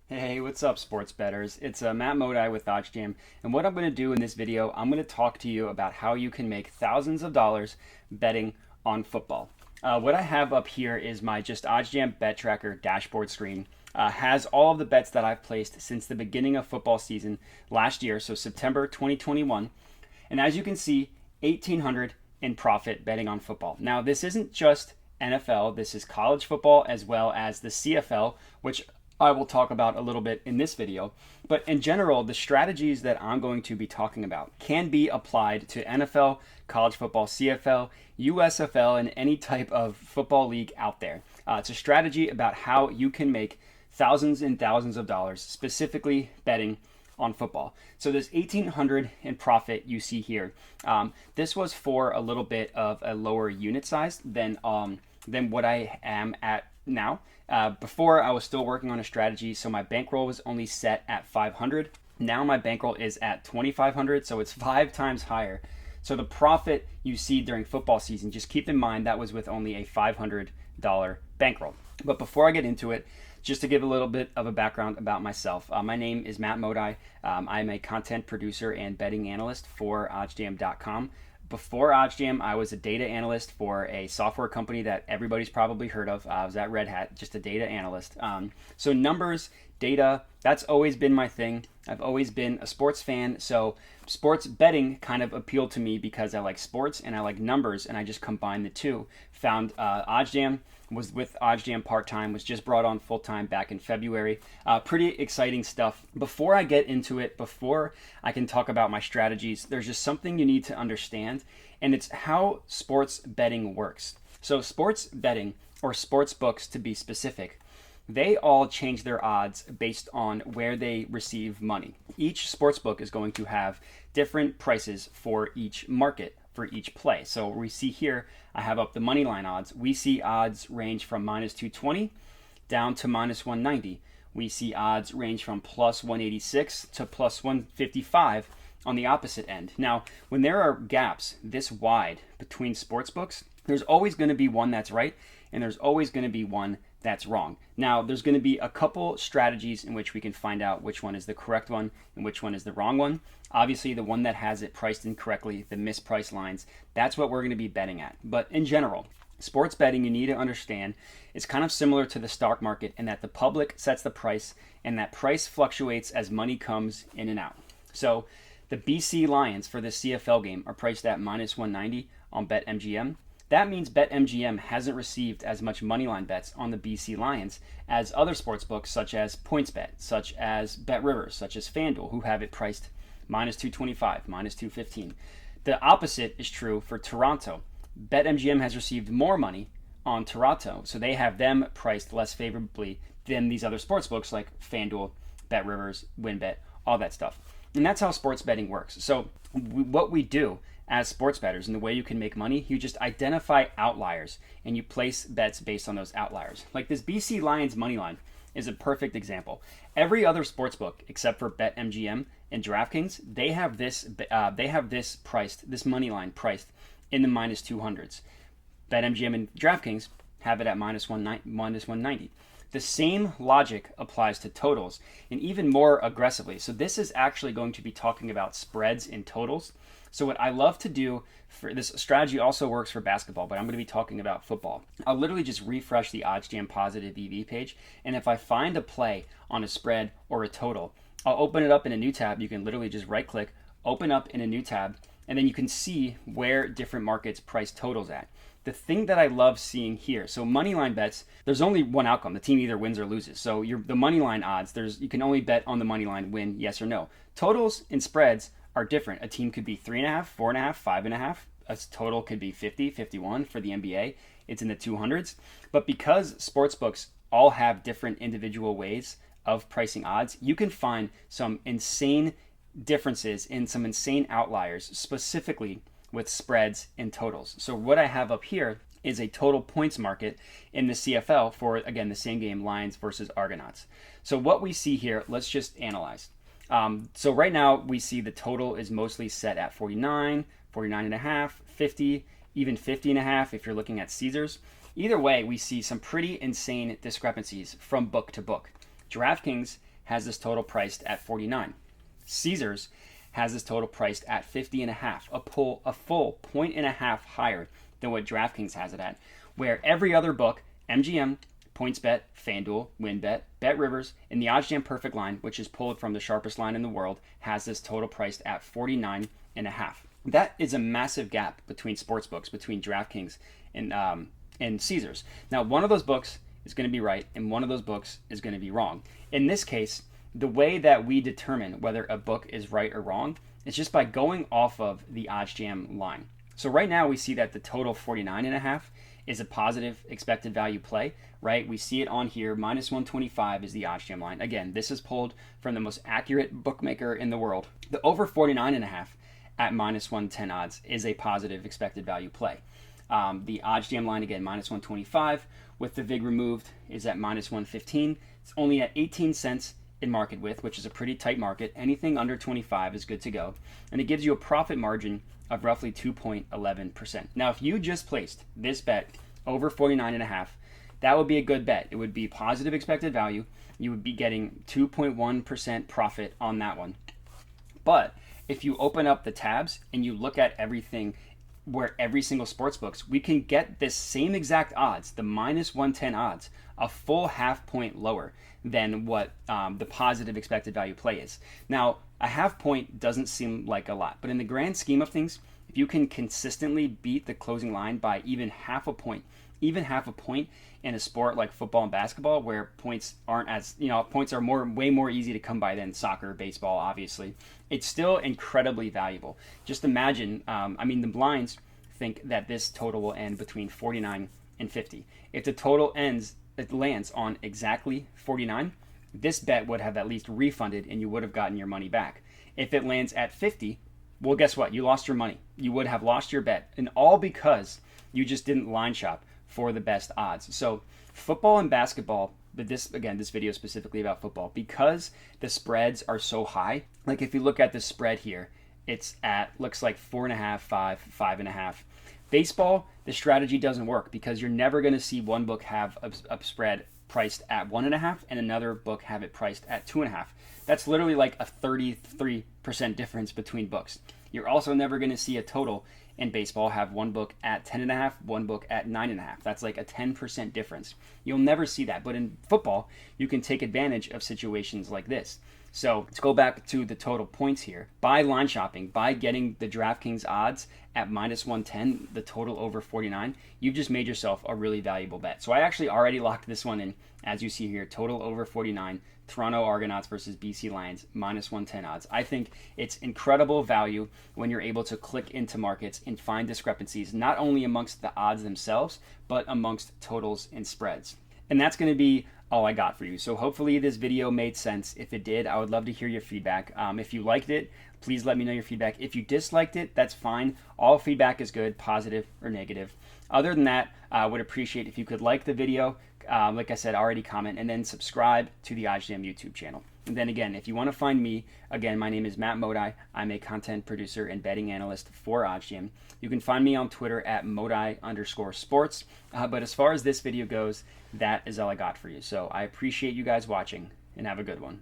Hey, what's up, sports bettors? It's Matt Modi with OddsJam, and what I'm going to do in this video, I'm going to talk to you about how you can make thousands of dollars betting on football. What I have up here is my just OddsJam bet tracker dashboard screen. Has all of the bets that I've placed since the beginning of football season last year, so September 2021. And as you can see, 1,800 in profit betting on football. Now, this isn't just NFL, this is college football as well as the CFL, which I will talk about a little bit in this video. But in general, the strategies that I'm going to be talking about can be applied to NFL, college football, CFL, USFL, and any type of football league out there. It's a strategy about how you can make thousands and thousands of dollars, specifically betting on football. So this 1,800 in profit you see here, this was for a little bit of a lower unit size than what I am at now. Before I was still working on a strategy, so my bankroll was only set at 500. Now my bankroll is at 2,500, so it's 5 times higher. So the profit you see during football season, just keep in mind that was with only a $500 bankroll. But before I get into it, just to give a little bit of a background about myself, my name is Matt Modi. I'm a content producer and betting analyst for OddsJam.com. Before OddsJam, I was a data analyst for a software company that everybody's probably heard of. I was at Red Hat, just a data analyst. So numbers, data, that's always been my thing. I've always been a sports fan, so sports betting kind of appealed to me because I like sports and I like numbers, and I just combined the two. Found OddsJam, was with OddsJam part-time, was just brought on full-time back in February. Pretty exciting stuff. Before I get into it, before I can talk about my strategies, there's just something you need to understand, and it's how sports betting works. So sports betting, or sports books to be specific, they all change their odds based on where they receive money. Each sportsbook is going to have different prices for each market, for each play. So we see here, I have up the money line odds. We see odds range from minus 220 down to minus 190. We see odds range from plus 186 to plus 155 on the opposite end. Now, when there are gaps this wide between sportsbooks, there's always going to be one that's right, and there's always going to be one that's wrong. Now, there's going to be a couple strategies in which we can find out which one is the correct one and which one is the wrong one. Obviously, the one that has it priced incorrectly, the mispriced lines, that's what we're going to be betting at. But in general, sports betting, you need to understand, is kind of similar to the stock market in that the public sets the price, and that price fluctuates as money comes in and out. So the BC Lions for the CFL game are priced at minus 190 on BetMGM. That means BetMGM hasn't received as much moneyline bets on the BC Lions as other sportsbooks such as PointsBet, such as BetRivers, such as FanDuel, who have it priced minus 225, minus 215. The opposite is true for Toronto. BetMGM has received more money on Toronto, so they have them priced less favorably than these other sportsbooks like FanDuel, BetRivers, WinBet, all that stuff. And that's how sports betting works. So what we do as sports bettors, and the way you can make money, you just identify outliers and you place bets based on those outliers. Like this BC Lions money line is a perfect example. Every other sportsbook except for BetMGM and DraftKings, they have this priced, this money line priced in the minus 200s. BetMGM and DraftKings have it at minus 190. The same logic applies to totals, and even more aggressively. So this is actually going to be talking about spreads and totals. So what I love to do for this strategy also works for basketball, but I'm going to be talking about football. I'll literally just refresh the OddsJam Positive EV page, and if I find a play on a spread or a total, I'll open it up in a new tab. You can literally just right click, open up in a new tab, and then you can see where different markets price totals at. The thing that I love seeing here, so moneyline bets, there's only one outcome. The team either wins or loses. So the moneyline odds, you can only bet on the moneyline win, yes or no. Totals and spreads are different. A team could be 3.5, 4.5, 5.5. A total could be 50, 51 for the NBA. It's in the 200s. But because sportsbooks all have different individual ways of pricing odds, you can find some insane differences in some insane outliers, specifically with spreads and totals. So what I have up here is a total points market in the CFL for, again, the same game, Lions versus Argonauts. So what we see here, let's just analyze. So right now we see the total is mostly set at 49, 49.5, 50, even 50.5 if you're looking at Caesars. Either way, we see some pretty insane discrepancies from book to book. DraftKings has this total priced at 49. Caesars has this total priced at 50.5, a full 1.5 higher than what DraftKings has it at, where every other book, MGM, PointsBet, FanDuel, WinBet, BetRivers, and the OddsJam Perfect line, which is pulled from the sharpest line in the world, has this total priced at 49.5. That is a massive gap between sportsbooks, between DraftKings and Caesars. Now, one of those books is going to be right, and one of those books is going to be wrong. In this case, the way that we determine whether a book is right or wrong is just by going off of the OddsJam line. So right now we see that the total 49.5 is a positive expected value play, right? We see it on here, minus 125 is the OddsJam line. Again, this is pulled from the most accurate bookmaker in the world. The over 49.5 at minus 110 odds is a positive expected value play. The OddsJam line, again, minus 125 with the VIG removed is at minus 115. It's only at 18 cents in market width, which is a pretty tight market. Anything under 25 is good to go. And it gives you a profit margin of roughly 2.11%. Now, if you just placed this bet over 49.5, that would be a good bet. It would be positive expected value. You would be getting 2.1% profit on that one. But if you open up the tabs and you look at everything where every single sportsbooks, we can get this same exact odds, the minus 110 odds, a full half point lower than what the positive expected value play is. Now, a half point doesn't seem like a lot, but in the grand scheme of things, if you can consistently beat the closing line by even half a point in a sport like football and basketball, where points aren't as, points are way more easy to come by than soccer, baseball, obviously, it's still incredibly valuable. Just imagine, the blinds think that this total will end between 49 and 50. If the total lands on exactly 49, this bet would have at least refunded and you would have gotten your money back. If it lands at 50, well, guess what? You lost your money. You would have lost your bet, and all because you just didn't line shop for the best odds. So football and basketball, but this video is specifically about football, because the spreads are so high. Like if you look at the spread here, it's looks like 4.5, 5, 5.5. Baseball, the strategy doesn't work because you're never going to see one book have a spread priced at 1.5 and another book have it priced at 2.5. That's literally like a 33% difference between books. You're also never going to see a total in baseball have one book at 10.5, one book at 9.5. That's like a 10% difference. You'll never see that. But in football, you can take advantage of situations like this. So let's go back to the total points here. By line shopping, by getting the DraftKings odds at minus 110, the total over 49, you've just made yourself a really valuable bet. So I actually already locked this one in, as you see here, total over 49, Toronto Argonauts versus BC Lions, minus 110 odds. I think it's incredible value when you're able to click into markets and find discrepancies, not only amongst the odds themselves, but amongst totals and spreads. And that's going to be all I got for you. So hopefully this video made sense. If it did, I would love to hear your feedback. If you liked it, please let me know your feedback. If you disliked it, that's fine. All feedback is good, positive or negative. Other than that, I would appreciate if you could like the video, like I said, already comment, and then subscribe to the OddsJam YouTube channel. And then again, if you want to find me, again, my name is Matt Modi. I'm a content producer and betting analyst for OddsJam. You can find me on Twitter at Modi_sports. But as far as this video goes, that is all I got for you. So I appreciate you guys watching, and have a good one.